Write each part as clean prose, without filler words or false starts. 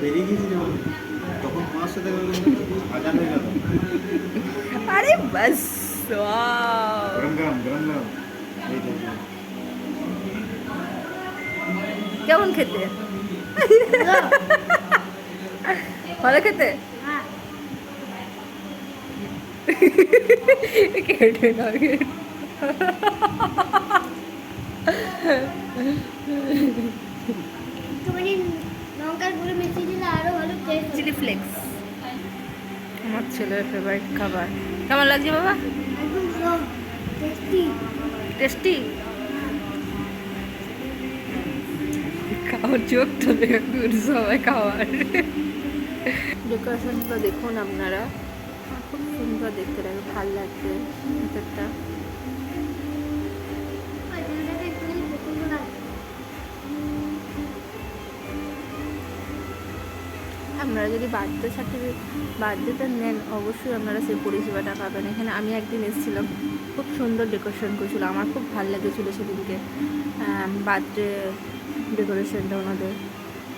বেরিয়ে গেছি যখন, তখন তোমার সাথে আজান হয়ে গেল। আরে বাস, ওয়াও গরম গরম গরম গরম। এই দেখো। কেমন খেতে? ভালো খেতে? কেটে না একটুখানি লঙ্কার গুঁড়ো মিশিয়ে দিলে আরো ভালো টেস্ট। চিলি ফ্লেক্স আমার ছেলের ফেভারিট খাবার। কেমন লাগছে বাবা? একদম টেস্টি। টেস্টি? খাওয়ার চোখটা দেখুন সবাই খাওয়ার। ডেকোরেশনটা দেখুন আপনারা, খুব সুন্দর দেখতে লাগে, ভাল লাগছে ভিতরটা। আপনারা যদি বার্থডেটা নেন অবশ্যই আপনারা সেই পরিষেবাটা পাবেন এখানে। আমি একদিন এসেছিলাম, খুব সুন্দর ডেকোরেশন করেছিল, আমার খুব ভালো লেগেছিলো সেদিনকে বার্থডে ডেকোরেশনটা ওনাদের।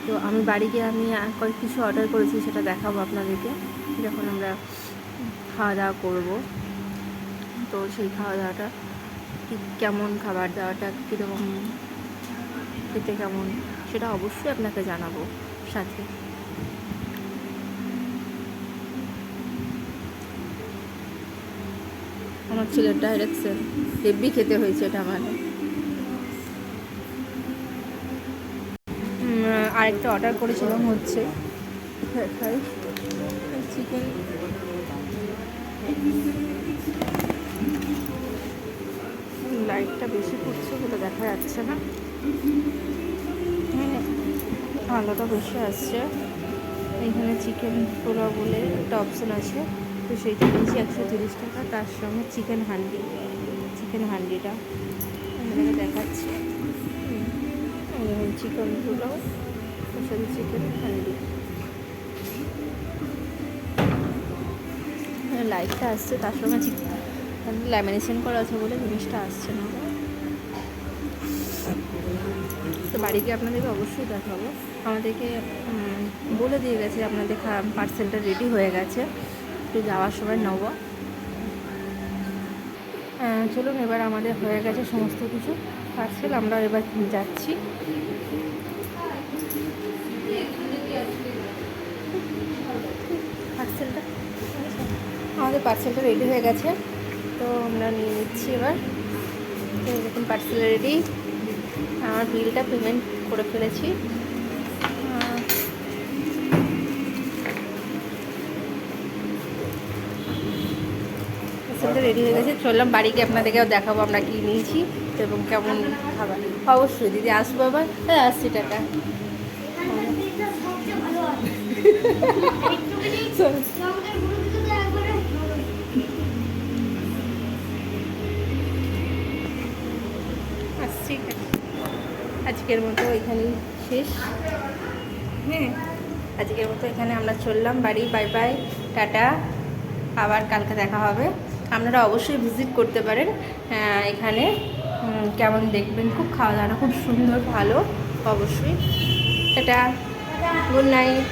তো আমি বাড়ি গিয়ে আমি কয়েক কিছু অর্ডার করেছি, সেটা দেখাবো আপনাদেরকে যখন আমরা খাওয়া দাওয়া করবো। তো সেই খাওয়া দাওয়াটা কেমন, খাবার দাওয়াটা কীরকম, খেতে কেমন, সেটা অবশ্যই আপনাকে জানাবো সাথে। আমার ছেলের ডাইরেকশন হেভি খেতে হয়েছে এটা মানে। আরেকটা অর্ডার করেছিলাম হচ্ছে চিকেন, লাইটটা বেশি পড়ছে বলে দেখা যাচ্ছে না, আলোটা বেশি আসছে। এখানে চিকেন পোলাও বলে একটা অপশান আছে, তো সেইটা নিয়েছি 130 টাকা, তার সঙ্গে চিকেন হান্ডিটা আপনাকে দেখাচ্ছি। চিকেন পোলাও তার সাথে চিকেন হান্ডি। লাইটটা আসছে, তার সঙ্গে চিকেন ল্যামিনেশন করা আছে বলে জিনিসটা আসছে না। তো বাড়ি গিয়ে আপনাদেরকে অবশ্যই দেখাবো। আমাদেরকে বলে দিয়ে গেছে আপনাদের পার্সেলটা রেডি হয়ে গেছে, তো যাওয়ার সময় নেব। চলুন, এবার আমাদের হয়ে গেছে সমস্ত কিছু পার্সেল, আমরা এবার যাচ্ছি। আমাদের পার্সেলটা রেডি হয়ে গেছে, তো আমরা নিয়ে নিচ্ছি এবার। দেখুন পার্সেল রেডি, আমার বিলটা পেমেন্ট করে ফেলেছি। পার্সেলটা রেডি হয়ে গেছে, চললাম বাড়ি গিয়ে আপনাদেরকেও দেখাবো আমরা কী নিয়েছি এবং কেমন খাবার। অবশ্যই দিদি আসবো আবার, হ্যাঁ আসছি, টাকা। আসছি, আজকের মতো এখানেই শেষ। হ্যাঁ, আজকের মতো এখানে আমরা চললাম বাড়ি। বাই বাই, টাটা, আবার কালকে দেখা হবে। আপনারা অবশ্যই ভিজিট করতে পারেন এখানে। কেমন দেখবেন, খুব খাওয়া দাওয়াটা খুব সুন্দর, ভালো। অবশ্যই টাটা, গুড নাইট।